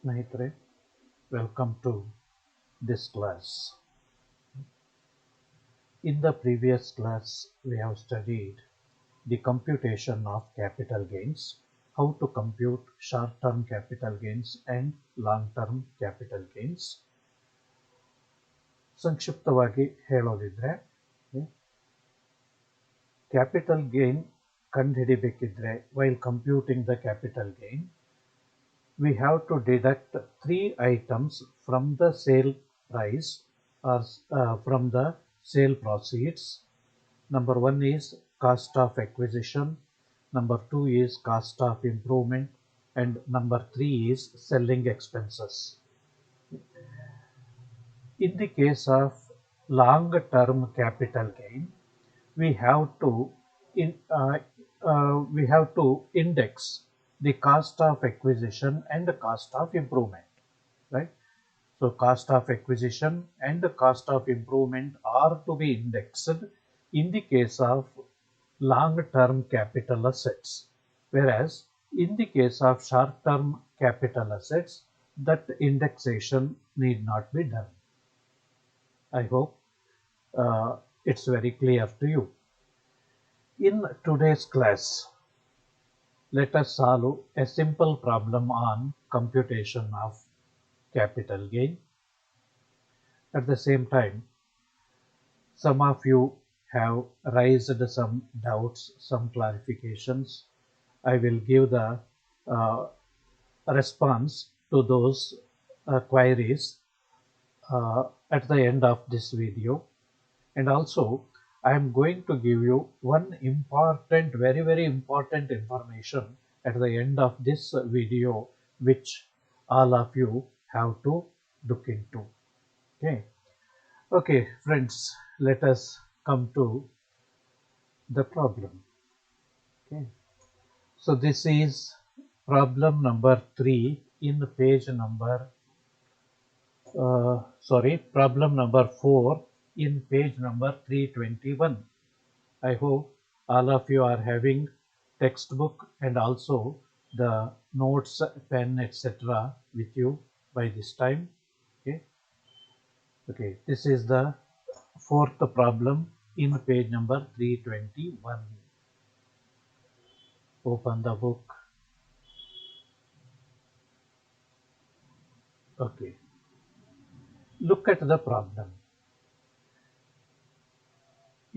Nahitre, welcome to this class. In the previous class, we have studied the computation of capital gains, how to compute short-term capital gains and long-term capital gains. ಸಂಕ್ಷಿಪ್ತವಾಗಿ ಹೇಳೋದಿದ್ರೆ capital gain ಕಂಡುಹಿಡಿಬೇಕಿದ್ರೆ while computing the capital gain, we have to deduct three items from the sale price or from the sale proceeds. Number one is cost of acquisition, number two is cost of improvement, and number three is selling expenses. In the case of long term capital gain, we have to index the cost of acquisition and the cost of improvement, right? So cost of acquisition and the cost of improvement are to be indexed in the case of long-term capital assets, whereas in the case of short-term capital assets, that indexation need not be done. I hope it's very clear to you. In today's class, let us solve a simple problem on computation of capital gain. At the same time, some of you have raised some doubts, some clarifications. I will give the response to those queries at the end of this video. And also, I am going to give you one important, very important information at the end of this video, which all of you have to look into. Okay, friends, let us come to the problem. Okay, so this is problem number 3 in page number, problem number 4 in page number 321. I hope all of you are having textbook and also the notes, pen, etc. with you by this time. Okay, this is the fourth problem in page number 321. Open the book. Okay, look at the problem.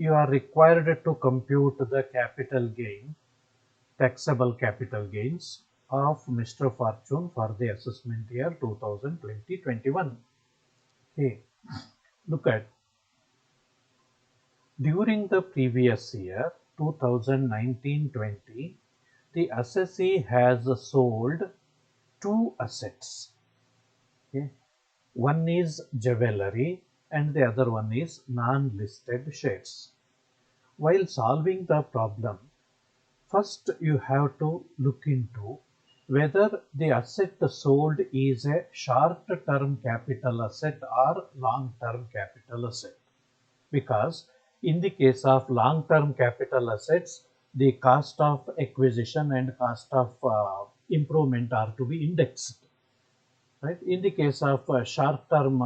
You are required to compute the capital gain, taxable capital gains of Mr. Fortune for the assessment year 2020-21. Okay, look at, during the previous year 2019-20, the assessee has sold two assets. Okay, one is jewelry and the other one is non-listed shares. While solving the problem, first you have to look into whether the asset sold is a short-term capital asset or long-term capital asset. Because in the case of long-term capital assets, the cost of acquisition and cost of improvement are to be indexed. Right? In the case of short-term,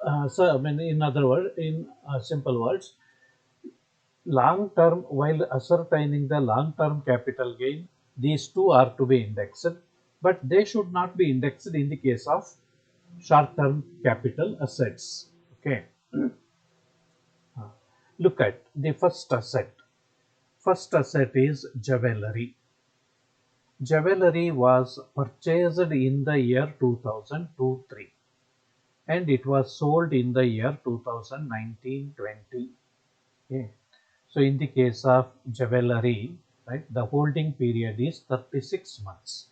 in other words, in simple words, long-term, while ascertaining the long-term capital gain, these two are to be indexed, but they should not be indexed in the case of short-term capital assets. Okay. Look at the first asset. First asset is jewelry. Jewelry was purchased in the year 2002-3 and it was sold in the year 2019-20. Okay. So in the case of jewelry, right, the holding period is 36 months.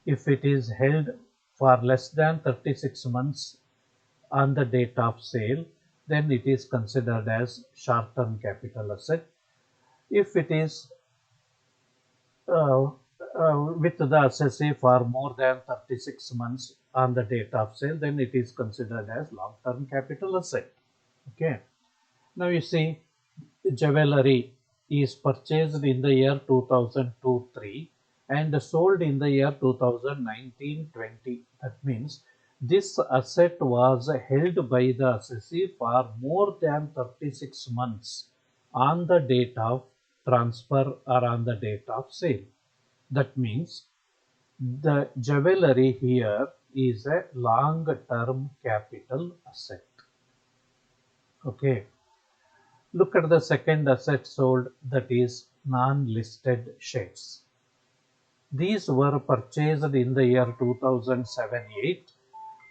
If it is held for less than 36 months on the date of sale, then it is considered as short-term capital asset. If it is with the assessee for more than 36 months on the date of sale, then it is considered as long-term capital asset. Okay. Now you see, jewelry is purchased in the year 2002-3 and sold in the year 2019-20. That means this asset was held by the assessee for more than 36 months on the date of transfer or on the date of sale. That means the jewelry here is a long-term capital asset. Okay. Look at the second asset sold, that is non-listed shares. These were purchased in the year 2007-8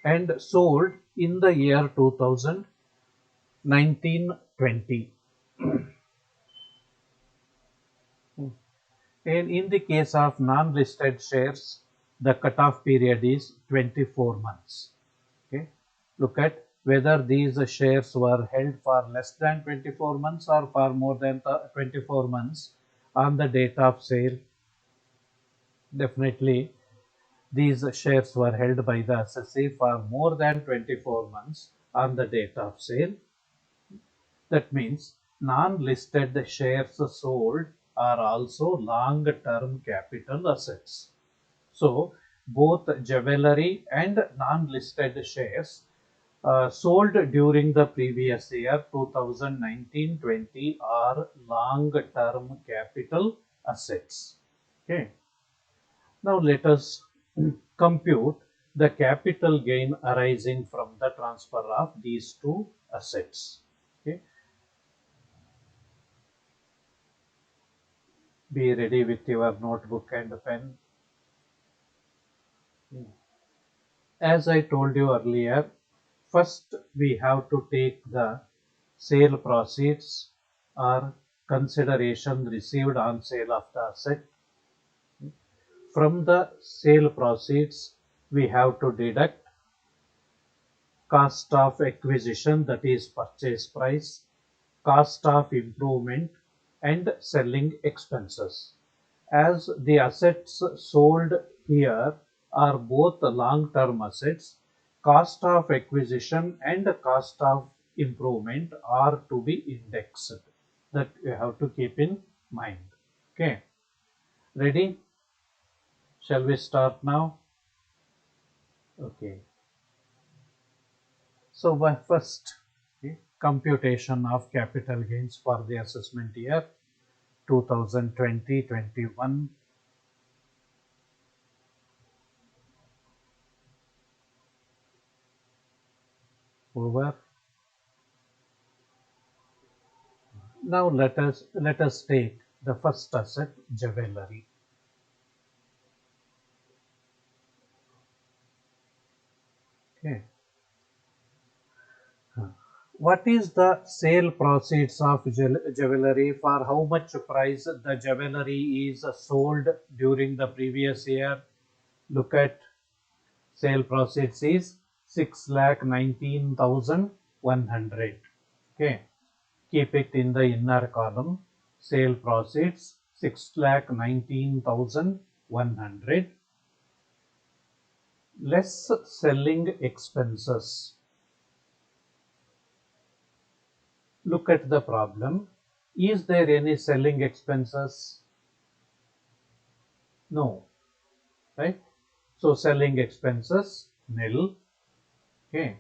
and sold in the year 2019-20. And in the case of non-listed shares, the cutoff period is 24 months. Okay. Look at whether these shares were held for less than 24 months or for more than 24 months on the date of sale. Definitely, these shares were held by the assessee for more than 24 months on the date of sale. That means non-listed shares sold are also long-term capital assets. So both jewelry and non-listed shares sold during the previous year 2019-20 are long-term capital assets. Okay. Now let us compute the capital gain arising from the transfer of these two assets. Okay. Be ready with your notebook and pen. As I told you earlier, first we have to take the sale proceeds or consideration received on sale of the asset. From the sale proceeds, we have to deduct cost of acquisition, that is purchase price, cost of improvement, and selling expenses. As the assets sold here are both long-term assets, cost of acquisition and cost of improvement are to be indexed. That you have to keep in mind. Okay. Ready? Shall we start now? Okay. So by first, okay, computation of capital gains for the assessment year 2020-21. Over. Now let us take the first asset, jewelry. Okay. What is the sale proceeds of jewelry? For how much price the jewelry is sold during the previous year? Look at sale proceeds is 6,19,100. Okay. Keep it in the inner column. Sale proceeds 6,19,100 less selling expenses. Look at the problem. Is there any selling expenses? No. Right? So selling expenses nil. Okay.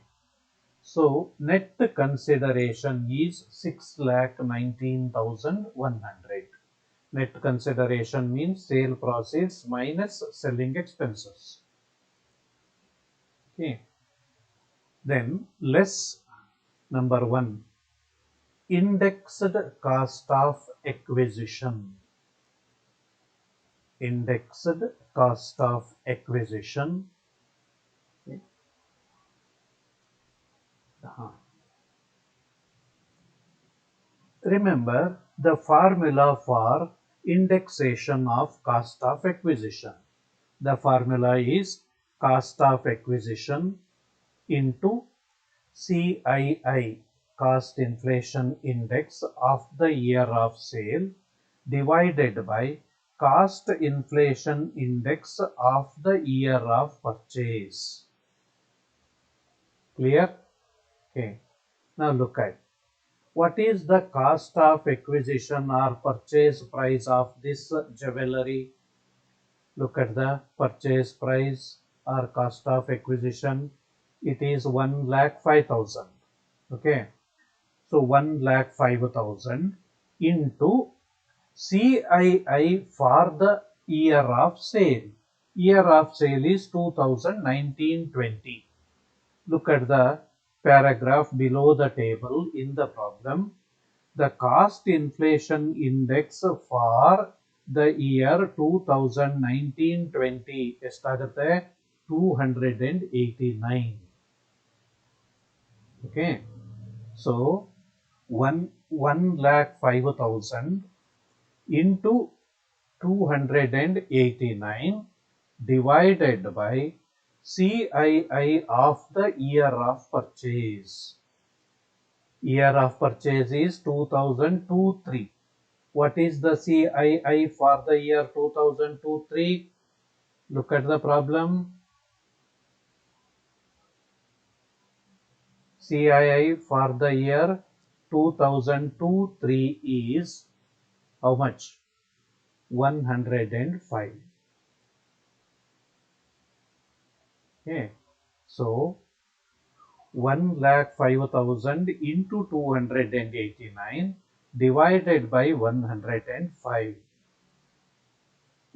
So net consideration is 6,19,100. Net consideration means sale proceeds minus selling expenses. Okay. Then less number 1, indexed cost of acquisition. Indexed cost of acquisition. Okay. Remember the formula for indexation of cost of acquisition. The formula is cost of acquisition into CII, cost inflation index of the year of sale, divided by cost inflation index of the year of purchase. Clear? Okay. Now look at what is the cost of acquisition or purchase price of this jewelry. Look at the purchase price or cost of acquisition. It is 1,05,000. Okay. So 1,05,000 into CII for the year of sale. Year of sale is 2019-20. Look at the paragraph below the table in the problem. The cost inflation index for the year 2019-20 ಎಷ್ಟಾಗುತ್ತೆ 289. Okay, so 1,05,000 into 289 divided by CII of the year of purchase. Year of purchase is 2002-3. What is the CII for the year 2002-3? Look at the problem. CII for the year 2002-3 is how much? 105. Okay, so 1,05,000 into 289 divided by 105.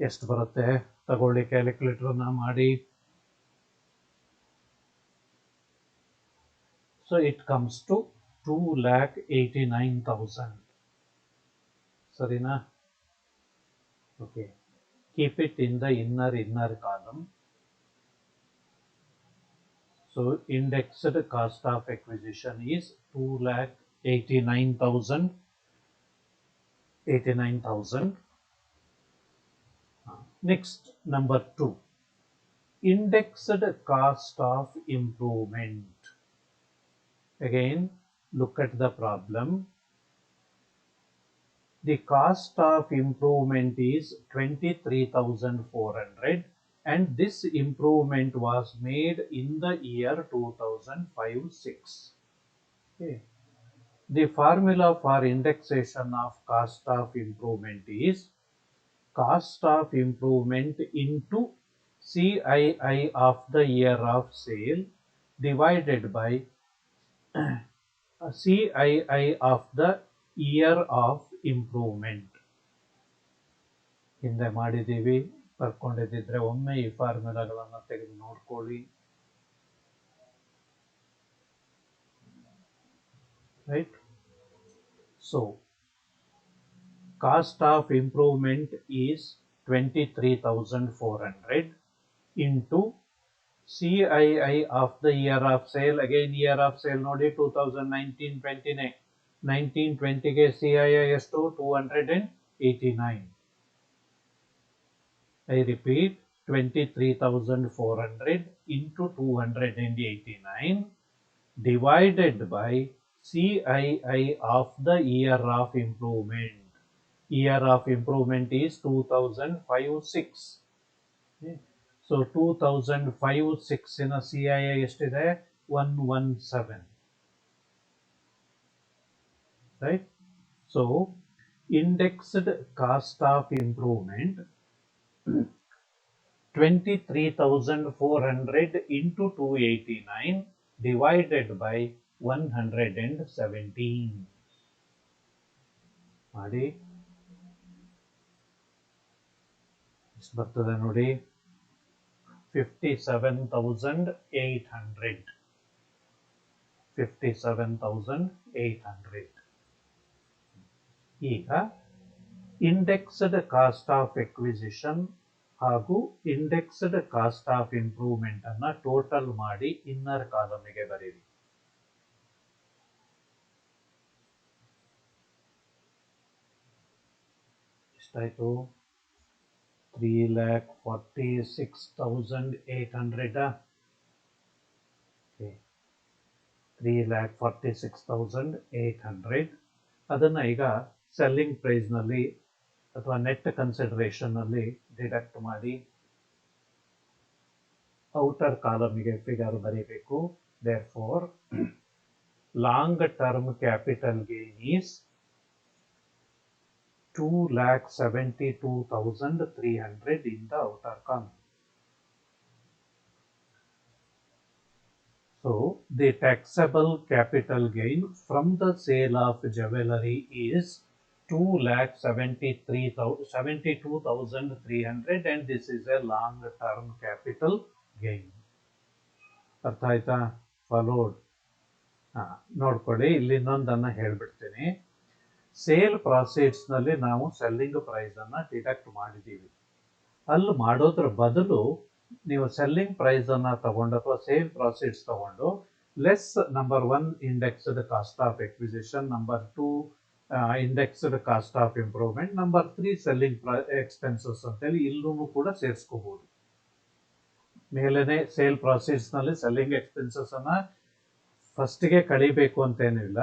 ಎಷ್ಟು ಬರುತ್ತೆ ತಗೊಳ್ಳಿ ಕ್ಯಾಲ್ಕುಲೇಟರ್ನ ಮಾಡಿ. So it comes to 2,89,000. Sarina? Okay. Keep it in the inner column. So indexed cost of acquisition is 2,89,000. 89,000. Next, number 2. Indexed cost of improvement. Again, look at the problem. The cost of improvement is 23,400 and this improvement was made in the year 2005-6. Okay. The formula for indexation of cost of improvement is cost of improvement into CII of the year of sale divided by CII of the year of improvement. ಹಿಂದೆ ಮಾಡಿದ್ದೀವಿ, ಬರ್ಕೊಂಡಿದ್ದಿದ್ರೆ ಒಮ್ಮೆ ಈ ಫಾರ್ಮುಲಾಗಳನ್ನು ತೆಗೆದು ನೋಡ್ಕೊಳ್ಳಿ. Right? So, cost of improvement is 23,400 into CII of the year of sale. Again, year of sale ನೋಡಿ 2019-20 19-20ಗೆ CII ಎಷ್ಟು 289. I repeat, 23,400 into 289 divided by CII of the year of improvement. Year of improvement is 2005-6. Okay. So 2005-6 in a CII ಎಷ್ಟಿದೆ 117. Right? So indexed cost of improvement 23,400 into 289 divided by 117. ಮಾಡಿ ಎಷ್ಟು ಬರ್ತದೆ ನೋಡಿ 57,800. 57,800. ಈಗ indexed cost of acquisition ಹಾಗೂ indexed cost of improvement ಅನ್ನ total ಮಾಡಿ inner ಕಾಲಮಿಗೆ ಬರೀರಿ. ಎಷ್ಟಾಯ್ತು 3,46,800. 3,46,800 ಅದನ್ನ ಈಗ ಸೆಲ್ಲಿಂಗ್ ಪ್ರೈಸ್ ನಲ್ಲಿ ಅಥವಾ ನೆಟ್ ಕನ್ಸಿಡರೇಷನ್ ನಲ್ಲಿ ಡಿಡಕ್ಟ್ ಮಾಡಿ ಔಟರ್ ಕಾಲಮಿಗೆ ಫಿಗರ್ ಬರೀಬೇಕು. Therefore long term capital gain is 2,72,300 in the outer column. So the taxable capital gain from the sale of jewelry is 2,72,300 and this is a long term capital gain. ಅರ್ಥ ಆಯ್ತಾ? Followed. ನೋಡ್ಕೊಳ್ಳಿ, ಇಲ್ಲಿ ಇನ್ನೊಂದನ್ನ ಹೇಳ್ಬಿಡ್ತೀನಿ. Sale ಪ್ರಾಸೀಡ್ಸ್ ನಲ್ಲಿ ನಾವು selling price ಅನ್ನ deduct ಮಾಡಿದೀವಿ. ಅಲ್ಲಿ ಮಾಡೋದ್ರ ಬದಲು ನೀವು ಸೆಲ್ಲಿಂಗ್ ಪ್ರೈಸ್ ಅನ್ನ ತಗೊಂಡು ಅಥವಾ ಸೇಲ್ ಪ್ರಾಸೀಡ್ಸ್ ತಗೊಂಡು less number 1 indexed cost of acquisition, number 2 indexed cost of improvement, number 3 selling expenses ಅಂತೇಳಿ ಇಲ್ಲೂ ಕೂಡ ಸೇರಿಸ್ಕೋಬಹುದು. ಮೇಲೇನೆ ಸೇಲ್ ಪ್ರಾಸೀಡ್ಸ್ ನಲ್ಲಿ ಸೆಲ್ಲಿಂಗ್ ಎಕ್ಸ್ಪೆನ್ಸಸ್ ಅನ್ನ ಫಸ್ಟ್ಗೆ ಕಳಿಬೇಕು ಅಂತೇನಿಲ್ಲ.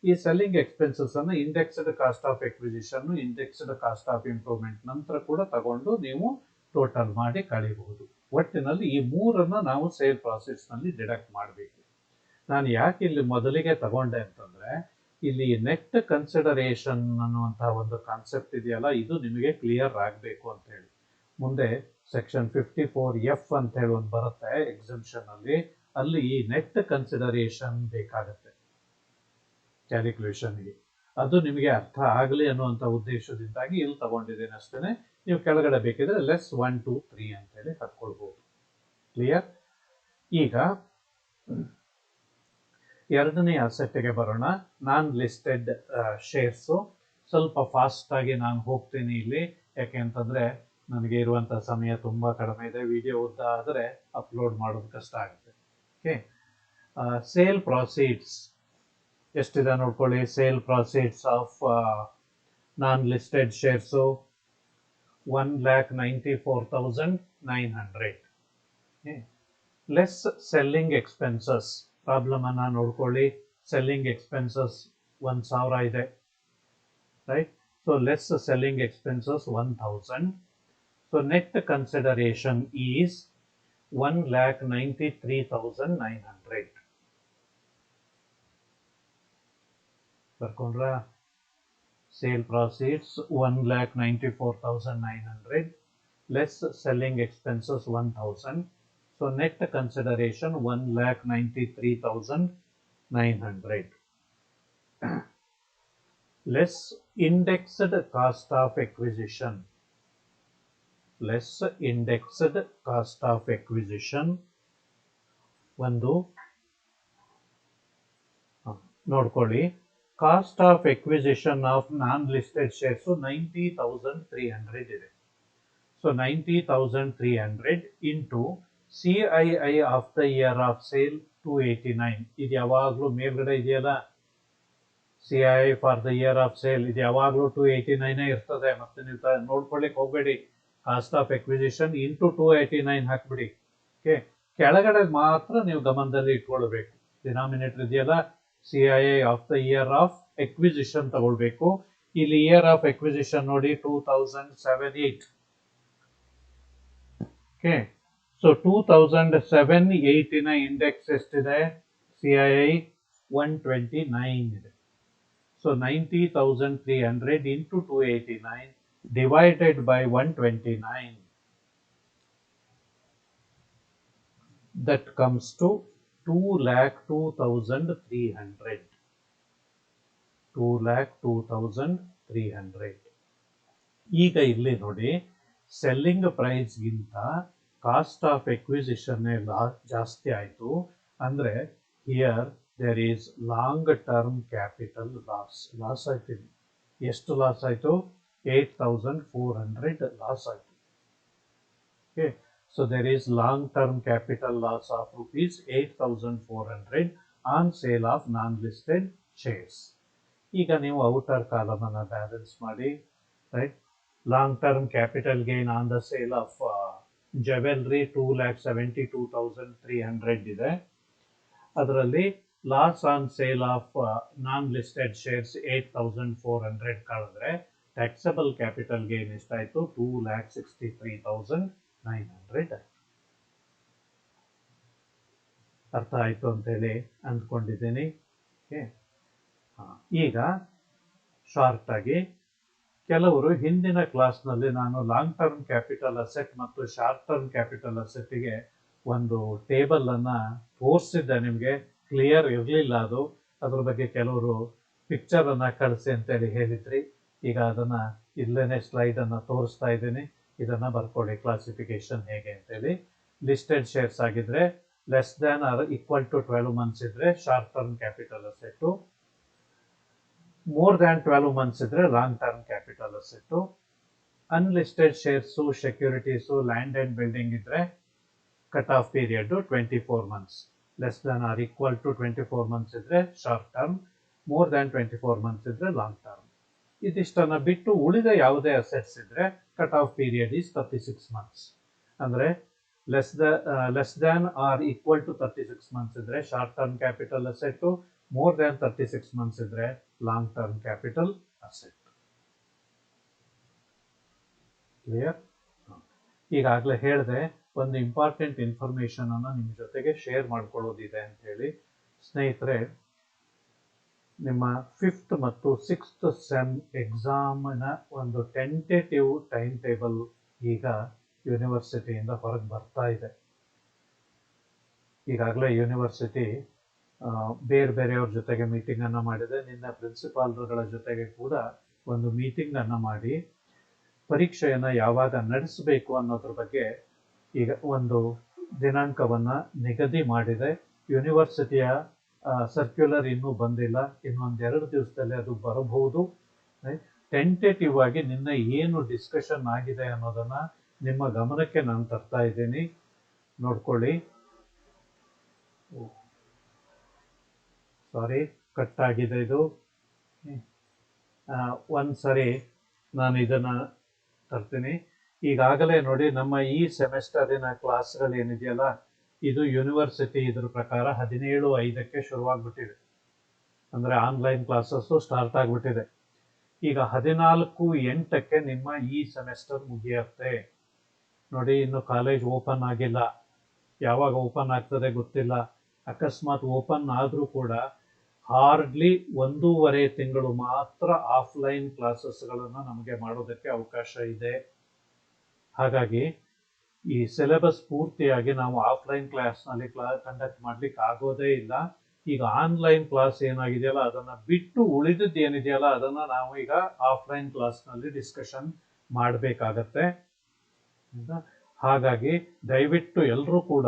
ಈ ಸೆಲ್ಲಿಂಗ್ ಎಕ್ಸ್ಪೆನ್ಸಸ್ ಅನ್ನ indexed cost of acquisition, indexed cost of improvement ನಂತರ ಕೂಡ ತಗೊಂಡು ನೀವು ಟೋಟಲ್ ಮಾಡಿ ಕಳಿಬಹುದು. ಒಟ್ಟಿನಲ್ಲಿ ಈ ಮೂರನ್ನ ನಾವು ಸೇಲ್ ಪ್ರಾಸೀಡ್ಸ್ ನಲ್ಲಿ ಡಿಡಕ್ಟ್ ಮಾಡಬೇಕು. ನಾನು ಯಾಕೆ ಇಲ್ಲಿ ಮೊದಲಿಗೆ ತಗೊಂಡೆ ಅಂತಂದ್ರೆ, ಇಲ್ಲಿ ನೆಟ್ ಕನ್ಸಿಡರೇಷನ್ ಅನ್ನುವಂತಹ ಒಂದು ಕಾನ್ಸೆಪ್ಟ್ ಇದೆಯಲ್ಲ, ಇದು ನಿಮಗೆ ಕ್ಲಿಯರ್ ಆಗಬೇಕು ಅಂತ ಹೇಳಿ. ಮುಂದೆ ಸೆಕ್ಷನ್ 54F ಅಂತ ಹೇಳಿ ಒಂದು ಬರುತ್ತೆ ಎಕ್ಸಂಪ್ಷನ್ ಅಲ್ಲಿ, ಅಲ್ಲಿ ಈ ನೆಟ್ ಕನ್ಸಿಡರೇಷನ್ ಬೇಕಾಗತ್ತೆ ಕ್ಯಾಲ್ಕುಲೇಷನ್ಗೆ. ಅದು ನಿಮಗೆ ಅರ್ಥ ಆಗಲಿ ಅನ್ನುವಂಥ ಉದ್ದೇಶದಿಂದಾಗಿ ಇಲ್ಲಿ ತಗೊಂಡಿದ್ದೇನೆ ಅಷ್ಟೇ. ನೀವು ಕೆಳಗಡೆ ಬೇಕಿದ್ರೆ ಲೆಸ್ 1 2 3 ಅಂತ ಹೇಳಿ ಹಾಕೊಳ್ಬಹುದು. ಕ್ಲಿಯರ್? ಈಗ ಎರಡನೇ ಅಸೆಟ್ಗೆ ಬರೋಣ. ನಾನ್ ಲಿಸ್ಟೆಡ್ ಶೇರ್ಸು. ಸ್ವಲ್ಪ ಫಾಸ್ಟ್ ಆಗಿ ನಾನು ಹೋಗ್ತೀನಿ ಇಲ್ಲಿ, ಯಾಕೆ ಅಂತಂದ್ರೆ ನನಗೆ ಇರುವಂತ ಸಮಯ ತುಂಬಾ ಕಡಿಮೆ ಇದೆ. ವಿಡಿಯೋ ಉದ್ದ ಆದರೆ ಅಪ್ಲೋಡ್ ಮಾಡೋದು ಕಷ್ಟ ಆಗುತ್ತೆ. ಓಕೆ, ಸೇಲ್ ಪ್ರಾಸೀಡ್ಸ್ ಎಷ್ಟಿದೆ ನೋಡ್ಕೊಳ್ಳಿ. Sale proceeds of non listed shares 1,94,900. Less selling expenses problem ಅನ್ನ ನೋಡ್ಕೊಳ್ಳಿ. ಸೆಲ್ಲಿಂಗ್ ಎಕ್ಸ್ಪೆನ್ಸಸ್ 1,000 ಇದೆ, right? So less selling expenses 1,000. So net consideration is 1,93,900. ಬರ್ಕೊಂಡ್ರ? Sale proceeds 1,94,900 less selling expenses 1,000. So net consideration 1,93,900 less indexed cost of acquisition. Less indexed cost of acquisition ಒಂದು ನೋಡ್ಕೊಳ್ಳಿ. Cost of acquisition of non listed shares 90,300 ಇದೆ. So 90,300 into CII of the year of sale 289. ಇದು ಯಾವಾಗಲೂ ಮೇಲ್ಗಡೆ ಇದೆಯಲ್ಲ, CII for the year of sale, ಇದು ಯಾವಾಗಲೂ 289 ಇರ್ತದೆ. ಮತ್ತೆ ನೀವು ನೋಡ್ಕೊಳ್ಳಿಕ್ ಹೋಗ್ಬೇಡಿ. ಕಾಸ್ಟ್ ಆಫ್ ಎಕ್ವಿಸಿಷನ್ ಇಂಟು 289 ಹಾಕ್ಬಿಡಿ. ಓಕೆ, ಕೆಳಗಡೆ ಮಾತ್ರ ನೀವು ಗಮನದಲ್ಲಿ ಇಟ್ಕೊಳ್ಬೇಕು. ಡಿನಾಮಿನೇಟರ್ ಇದೆಯಲ್ಲ, CII of the year of acquisition ತಗೊಳ್ಬೇಕು. ಇಲ್ಲಿ ಇಯರ್ ಆಫ್ ಎಕ್ವಿಸಿಷನ್ ನೋಡಿ 2007-8. ಓಕೆ, ಸೊ 2007-8 ಇಂಡೆಕ್ಸ್ ಎಷ್ಟಿದೆ? CII 129 ಇದೆ. So 90,300 into 289 divided by 129, that comes to 2,02,300. 2,02,300. ಈಗ ಇಲ್ಲಿ ನೋಡಿ, ಸೆಲ್ಲಿಂಗ್ ಪ್ರೈಸ್ಗಿಂತ ಕಾಸ್ಟ್ ಆಫ್ ಎಕ್ವಿಸಿಷನ್ ಜಾಸ್ತಿ ಆಯಿತು. ಅಂದರೆ here there is long term capital loss ಆಯ್ತು. ಎಷ್ಟು ಲಾಸ್ ಆಯಿತು? 8,400 ಲಾಸ್ ಆಯಿತು. Okay, so there is long term capital loss of rupees 8,400 on sale of non listed shares. ಈಗ ನೀವು ಔಟರ್ ಕಾಲಮ್ ಅನ್ನು ಬ್ಯಾಲೆನ್ಸ್ ಮಾಡಿ, right? Long term capital gain on the sale of jewellery 2,72,300 ಇದೆ. ಅದರಲ್ಲಿ loss on sale of non listed shares 8,400 ಕಳೆದ್ರೆ taxable capital gain ಎಷ್ಟಾಯಿತು? 2,63,900 ಆಯಿತು. ಅರ್ಥ ಆಯಿತು ಅಂತೇಳಿ ಅಂದ್ಕೊಂಡಿದ್ದೀನಿ. ಓಕೆ, ಈಗ ಶಾರ್ಟ್ ಆಗಿ ಕೆಲವರು ಹಿಂದಿನ ಕ್ಲಾಸ್ನಲ್ಲಿ ನಾನು ಲಾಂಗ್ ಟರ್ಮ್ ಕ್ಯಾಪಿಟಲ್ ಅಸೆಟ್ ಮತ್ತು ಶಾರ್ಟ್ ಟರ್ಮ್ ಕ್ಯಾಪಿಟಲ್ ಅಸೆಟ್ಗೆ ಒಂದು ಟೇಬಲ್ ಅನ್ನ ತೋರಿಸಿದ್ದೆ, ನಿಮಗೆ ಕ್ಲಿಯರ್ ಇರಲಿಲ್ಲ ಅದು. ಅದ್ರ ಬಗ್ಗೆ ಕೆಲವರು ಪಿಕ್ಚರ್ ಅನ್ನ ಕಳಿಸಿ ಅಂತೇಳಿ ಹೇಳಿದ್ರಿ. ಈಗ ಅದನ್ನ ಇಲ್ಲೇನೆ ಸ್ಲೈಡ್ ಅನ್ನ ತೋರಿಸ್ತಾ ಇದ್ದೀನಿ, ಇದನ್ನ ಬರ್ಕೊಳ್ಳಿ ಕ್ಲಾಸಿಫಿಕೇಶನ್ ಹೇಗೆ ಅಂತೇಳಿ. ಲಿಸ್ಟೆಡ್ ಶೇರ್ಸ್ ಆಗಿದ್ರೆ less than or equal to 12 months ಇದ್ರೆ short term capital asset, more than 12 months ಇದ್ರೆ long term capital asset. Unlisted shares, securities, land and building ಇದ್ರೆ cut off period 24 months. Less than or equal to 24 months ಇದ್ರೆ short term, more than 24 months ಇದ್ರೆ long term. ಇದಿಷ್ಟನ್ನ ಬಿಟ್ಟು ಉಳಿದ ಯಾವುದೇ assets ಇದ್ರೆ cut off period is 36 months. ಅಂದ್ರೆ less than or equal to 36 months ಇದ್ರೆ short term capital asset, more than 36 months ಇದ್ರೆ long term capital asset. Clear? ಈಗಾಗಲೇ ಹೇಳಿದೆ, ಒಂದು ಇಂಪಾರ್ಟೆಂಟ್ ಇನ್ಫಾರ್ಮೇಶನ್ ಅನ್ನ ನಿಮ್ ಜೊತೆಗೆ ಶೇರ್ ಮಾಡ್ಕೊಳ್ಳೋದಿದೆ ಅಂತ ಹೇಳಿ. ಸ್ನೇಹಿತರೆ, ನಿಮ್ಮ 5th ಮತ್ತು 6th ಸೆಮ್ ಎಕ್ಸಾಮಿನ ಒಂದು ಟೆಂಟೇಟಿವ್ ಟೈಮ್ ಟೇಬಲ್ ಈಗ ಯೂನಿವರ್ಸಿಟಿಯಿಂದ ಹೊರಗೆ ಬರ್ತಾ ಇದೆ. ಈಗಾಗಲೇ ಯೂನಿವರ್ಸಿಟಿ ಬೇರೆ ಬೇರೆಯವ್ರ ಜೊತೆಗೆ ಮೀಟಿಂಗ್ ಅನ್ನ ಮಾಡಿದೆ. ನಿನ್ನೆ ಪ್ರಿನ್ಸಿಪಾಲ್ಗಳ ಜೊತೆಗೆ ಕೂಡ ಒಂದು ಮೀಟಿಂಗ್ ಅನ್ನ ಮಾಡಿ ಪರೀಕ್ಷೆಯನ್ನ ಯಾವಾಗ ನಡೆಸಬೇಕು ಅನ್ನೋದ್ರ ಬಗ್ಗೆ ಈಗ ಒಂದು ದಿನಾಂಕವನ್ನ ನಿಗದಿ ಮಾಡಿದೆ. ಯೂನಿವರ್ಸಿಟಿಯ ಸರ್ಕ್ಯುಲರ್ ಇನ್ನೂ ಬಂದಿಲ್ಲ, ಇನ್ನೊಂದೆರಡು ದಿವಸದಲ್ಲಿ ಅದು ಬರಬಹುದು. ಟೆಂಟೇಟಿವ್ ಆಗಿ ನಿನ್ನೆ ಏನು ಡಿಸ್ಕಷನ್ ಆಗಿದೆ ಅನ್ನೋದನ್ನ ನಿಮ್ಮ ಗಮನಕ್ಕೆ ನಾನು ತರ್ತಾ ಇದ್ದೀನಿ, ನೋಡ್ಕೊಳ್ಳಿ. ಸಾರಿ, ಕಟ್ ಆಗಿದೆ ಇದು. ಒಂದ್ಸರಿ ನಾನು ಇದನ್ನ ತರ್ತೀನಿ. ಈಗಾಗಲೇ ನೋಡಿ, ನಮ್ಮ ಈ ಸೆಮೆಸ್ಟರಿನ ಕ್ಲಾಸ್ಗಳು ಏನಿದೆಯಲ್ಲ, ಇದು ಯೂನಿವರ್ಸಿಟಿ ಇದ್ರ ಪ್ರಕಾರ 17/5ಕ್ಕೆ ಶುರುವಾಗ್ಬಿಟ್ಟಿದೆ. ಅಂದ್ರೆ ಆನ್ಲೈನ್ ಕ್ಲಾಸಸ್ ಸ್ಟಾರ್ಟ್ ಆಗ್ಬಿಟ್ಟಿದೆ. ಈಗ 14/8ಕ್ಕೆ ನಿಮ್ಮ ಈ ಸೆಮೆಸ್ಟರ್ ಮುಗಿಯುತ್ತೆ. ನೋಡಿ, ಇನ್ನು ಕಾಲೇಜ್ ಓಪನ್ ಆಗಿಲ್ಲ, ಯಾವಾಗ ಓಪನ್ ಆಗ್ತದೆ ಗೊತ್ತಿಲ್ಲ. ಅಕಸ್ಮಾತ್ ಓಪನ್ ಆದ್ರೂ ಕೂಡ ಹಾರ್ಡ್ಲಿ 1.5 ತಿಂಗಳು ಮಾತ್ರ ಆಫ್ಲೈನ್ ಕ್ಲಾಸಸ್ಗಳನ್ನ ನಮಗೆ ಮಾಡೋದಕ್ಕೆ ಅವಕಾಶ ಇದೆ. ಹಾಗಾಗಿ ಈ ಸಿಲೆಬಸ್ ಪೂರ್ತಿಯಾಗಿ ನಾವು ಆಫ್ಲೈನ್ ಕ್ಲಾಸ್ನಲ್ಲಿ ಕಂಡಕ್ಟ್ ಮಾಡ್ಲಿಕ್ಕೆ ಆಗೋದೇ ಇಲ್ಲ. ಈಗ ಆನ್ಲೈನ್ ಕ್ಲಾಸ್ ಏನಾಗಿದೆಯಲ್ಲ ಅದನ್ನ ಬಿಟ್ಟು ಉಳಿದದ್ದು ಏನಿದೆಯಲ್ಲ ಅದನ್ನ ನಾವು ಈಗ ಆಫ್ಲೈನ್ ಕ್ಲಾಸ್ನಲ್ಲಿ ಡಿಸ್ಕಷನ್ ಮಾಡಬೇಕಾಗತ್ತೆ. ಹಾಗಾಗಿ ದಯವಿಟ್ಟು ಎಲ್ಲರೂ ಕೂಡ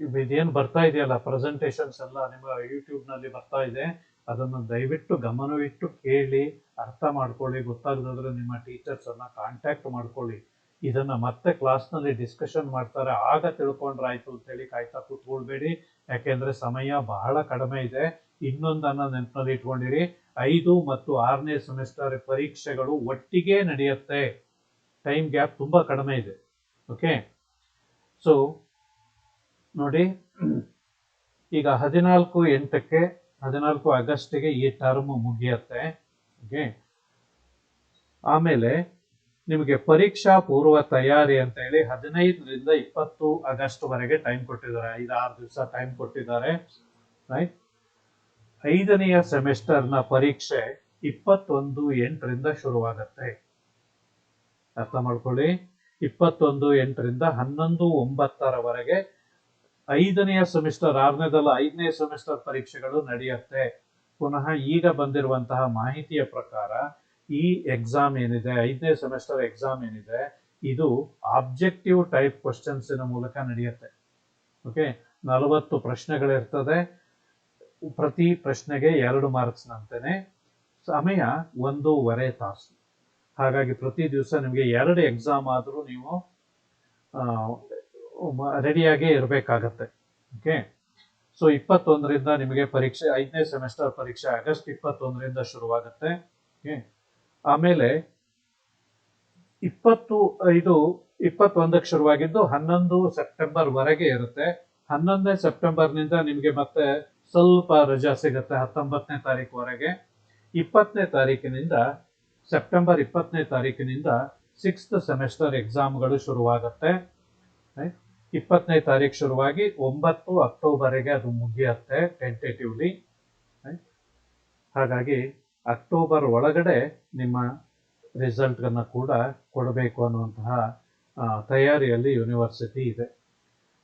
ಇದೇನು ಬರ್ತಾ ಇದೆಯಲ್ಲ ಪ್ರೆಸೆಂಟೇಷನ್ಸ್ ಎಲ್ಲ ನಿಮ್ಮ ಯೂಟ್ಯೂಬ್ ನಲ್ಲಿ ಬರ್ತಾ ಇದೆ, ಅದನ್ನು ದಯವಿಟ್ಟು ಗಮನವಿಟ್ಟು ಕೇಳಿ, ಅರ್ಥ ಮಾಡ್ಕೊಳ್ಳಿ. ಗೊತ್ತಾಗದಾದ್ರೆ ನಿಮ್ಮ ಟೀಚರ್ಸ್ ಅನ್ನ ಕಾಂಟ್ಯಾಕ್ಟ್ ಮಾಡ್ಕೊಳ್ಳಿ. ಇದನ್ನ ಮತ್ತೆ ಕ್ಲಾಸ್ನಲ್ಲಿ ಡಿಸ್ಕಷನ್ ಮಾಡ್ತಾರೆ, ಆಗ ತಿಳ್ಕೊಂಡ್ರಾಯ್ತು ಅಂತೇಳಿ ಕಾಯ್ತಾ ಕೂತ್ಕೊಳ್ಬೇಡಿ. ಯಾಕೆಂದ್ರೆ ಸಮಯ ಬಹಳ ಕಡಿಮೆ ಇದೆ. ಇನ್ನೊಂದನ್ನ ನೆನಪಿನಲ್ಲಿ ಇಟ್ಕೊಂಡಿರಿ, 5 ಮತ್ತು 6ನೇ ಸೆಮಿಸ್ಟರ್ ಪರೀಕ್ಷೆಗಳು ಒಟ್ಟಿಗೆ ನಡೆಯುತ್ತೆ. ಟೈಮ್ ಗ್ಯಾಪ್ ತುಂಬಾ ಕಡಿಮೆ ಇದೆ. ಓಕೆ, ಸೊ ನೋಡಿ, ಈಗ 14 ಆಗಸ್ಟ್ಗೆ ಈ ಟರ್ಮ್ ಮುಗಿಯತ್ತೆ. ಓಕೆ, ಆಮೇಲೆ ನಿಮಗೆ ಪರೀಕ್ಷಾ ಪೂರ್ವ ತಯಾರಿ ಅಂತ ಹೇಳಿ 15ರಿಂದ 20 ಆಗಸ್ಟ್ ವರೆಗೆ ಟೈಮ್ ಕೊಟ್ಟಿದ್ದಾರೆ. 5-6 ದಿವಸ ಟೈಮ್ ಕೊಟ್ಟಿದ್ದಾರೆ. ರೈಟ್, 5ನೇ ಸೆಮಿಸ್ಟರ್ನ ಪರೀಕ್ಷೆ 21/8ರಿಂದ ಶುರುವಾಗತ್ತೆ. ಅರ್ಥ ಮಾಡ್ಕೊಳ್ಳಿ, 21/8ರಿಂದ 11/9ರವರೆಗೆ 5ನೇ ಸೆಮಿಸ್ಟರ್, 6ನೇದಲ್ಲ 5ನೇ ಸೆಮಿಸ್ಟರ್ ಪರೀಕ್ಷೆಗಳು ನಡೆಯುತ್ತೆ. ಪುನಃ ಈಗ ಬಂದಿರುವಂತಹ ಮಾಹಿತಿಯ ಪ್ರಕಾರ ಈ ಎಕ್ಸಾಮ್ ಏನಿದೆ, 5ನೇ ಸೆಮಿಸ್ಟರ್ ಎಕ್ಸಾಮ್ ಏನಿದೆ, ಇದು ಆಬ್ಜೆಕ್ಟಿವ್ ಟೈಪ್ ಕ್ವಶನ್ಸ್ ಮೂಲಕ ನಡೆಯುತ್ತೆ. ಓಕೆ, 40 ಪ್ರಶ್ನೆಗಳಿರ್ತದೆ. ಪ್ರತಿ ಪ್ರಶ್ನೆಗೆ 2 ಮಾರ್ಕ್ಸ್ ನಂತೆನೆ. ಸಮಯ 1.5 ತಾಸು. ಹಾಗಾಗಿ ಪ್ರತಿ ದಿವಸ ನಿಮಗೆ 2 ಎಕ್ಸಾಮ್ ಆದ್ರೂ ನೀವು ರೆಡಿಯಾಗೇ ಇರಬೇಕಾಗತ್ತೆ. ಓಕೆ, ಸೊ 21ರಿಂದ ನಿಮಗೆ ಪರೀಕ್ಷೆ, 5ನೇ ಸೆಮಿಸ್ಟರ್ ಪರೀಕ್ಷೆ ಆಗಸ್ಟ್ 21ರಿಂದ ಶುರುವಾಗುತ್ತೆ. ಓಕೆ, ಆಮೇಲೆ 21ಕ್ಕೆ ಶುರುವಾಗಿದ್ದು 11 ಸೆಪ್ಟೆಂಬರ್ ವರೆಗೆ ಇರುತ್ತೆ. 11ನೇ ಸೆಪ್ಟೆಂಬರ್ನಿಂದ ನಿಮಗೆ ಮತ್ತೆ ಸ್ವಲ್ಪ ರಜಾ ಸಿಗುತ್ತೆ 19ನೇ ತಾರೀಕುವರೆಗೆ. 20ನೇ ತಾರೀಕಿನಿಂದ, ಸೆಪ್ಟೆಂಬರ್ 20ನೇ ತಾರೀಕಿನಿಂದ 6th ಸೆಮಿಸ್ಟರ್ ಎಕ್ಸಾಮ್ಗಳು ಶುರುವಾಗುತ್ತೆ. 20ನೇ ತಾರೀಕು ಶುರುವಾಗಿ 9 ಅಕ್ಟೋಬರ್ಗೆ ಅದು ಮುಗಿಯುತ್ತೆ ಟೆಂಟೇಟಿವ್ಲಿ. ಹಾಗಾಗಿ ಅಕ್ಟೋಬರ್ ಒಳಗಡೆ ನಿಮ್ಮ ರಿಸಲ್ಟನ್ನು ಕೂಡ ಕೊಡಬೇಕು ಅನ್ನುವಂತಹ ತಯಾರಿಯಲ್ಲಿ ಯೂನಿವರ್ಸಿಟಿ ಇದೆ.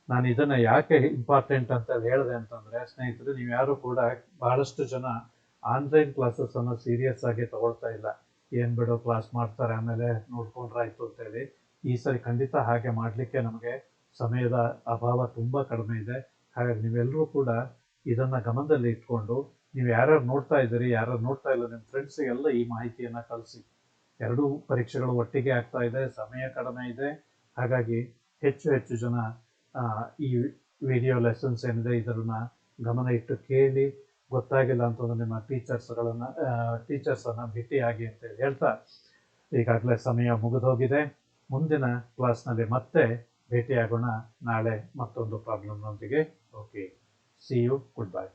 ನಾನು ಇದನ್ನು ಯಾಕೆ ಇಂಪಾರ್ಟೆಂಟ್ ಅಂತ ಹೇಳಿದೆ ಅಂತಂದರೆ, ಸ್ನೇಹಿತರೆ, ನೀವು ಯಾರು ಕೂಡ ಬಹಳಷ್ಟು ಜನ ಆನ್ಲೈನ್ ಕ್ಲಾಸಸ್ಸನ್ನು ಸೀರಿಯಸ್ ಆಗಿ ತಗೊಳ್ತಾ ಇಲ್ಲ. ಏನು ಬಿಡೋ, ಕ್ಲಾಸ್ ಮಾಡ್ತಾರೆ ಆಮೇಲೆ ನೋಡ್ಕೊಂಡ್ರಾಯ್ತು ಅಂತೇಳಿ. ಈ ಸರಿ ಖಂಡಿತ ಹಾಗೆ ಮಾಡಲಿಕ್ಕೆ ನಮಗೆ ಸಮಯದ ಅಭಾವ ತುಂಬ ಕಡಿಮೆ ಇದೆ. ಹಾಗಾಗಿ ನೀವೆಲ್ಲರೂ ಕೂಡ ಇದನ್ನು ಗಮನದಲ್ಲಿ ಇಟ್ಕೊಂಡು, ನೀವು ಯಾರ್ಯಾರು ನೋಡ್ತಾ ಇದ್ದೀರಿ, ಯಾರು ನೋಡ್ತಾ ಇಲ್ಲ, ನಿಮ್ಮ ಫ್ರೆಂಡ್ಸಿಗೆಲ್ಲ ಈ ಮಾಹಿತಿಯನ್ನು ಕಳಿಸಿ. ಎರಡೂ ಪರೀಕ್ಷೆಗಳು ಒಟ್ಟಿಗೆ ಆಗ್ತಾ ಇದೆ, ಸಮಯ ಕಡಿಮೆ ಇದೆ. ಹಾಗಾಗಿ ಹೆಚ್ಚು ಹೆಚ್ಚು ಜನ ಈ ವಿಡಿಯೋ ಲೆಸನ್ಸ್ ಏನಿದೆ ಇದನ್ನು ಗಮನ ಇಟ್ಟು ಕೇಳಿ. ಗೊತ್ತಾಗಿಲ್ಲ ಅಂತಂದ್ರೆ ನಿಮ್ಮ ಟೀಚರ್ಸನ್ನು ಭೇಟಿಯಾಗಿ ಅಂತ ಹೇಳ್ತಾ, ಈಗಾಗಲೇ ಸಮಯ ಮುಗಿದೋಗಿದೆ. ಮುಂದಿನ ಕ್ಲಾಸ್ನಲ್ಲಿ ಮತ್ತೆ ಭೇಟಿಯಾಗೋಣ ನಾಳೆ ಮತ್ತೊಂದು ಪ್ರಾಬ್ಲಮ್ನೊಂದಿಗೆ. Okay, see you, good by.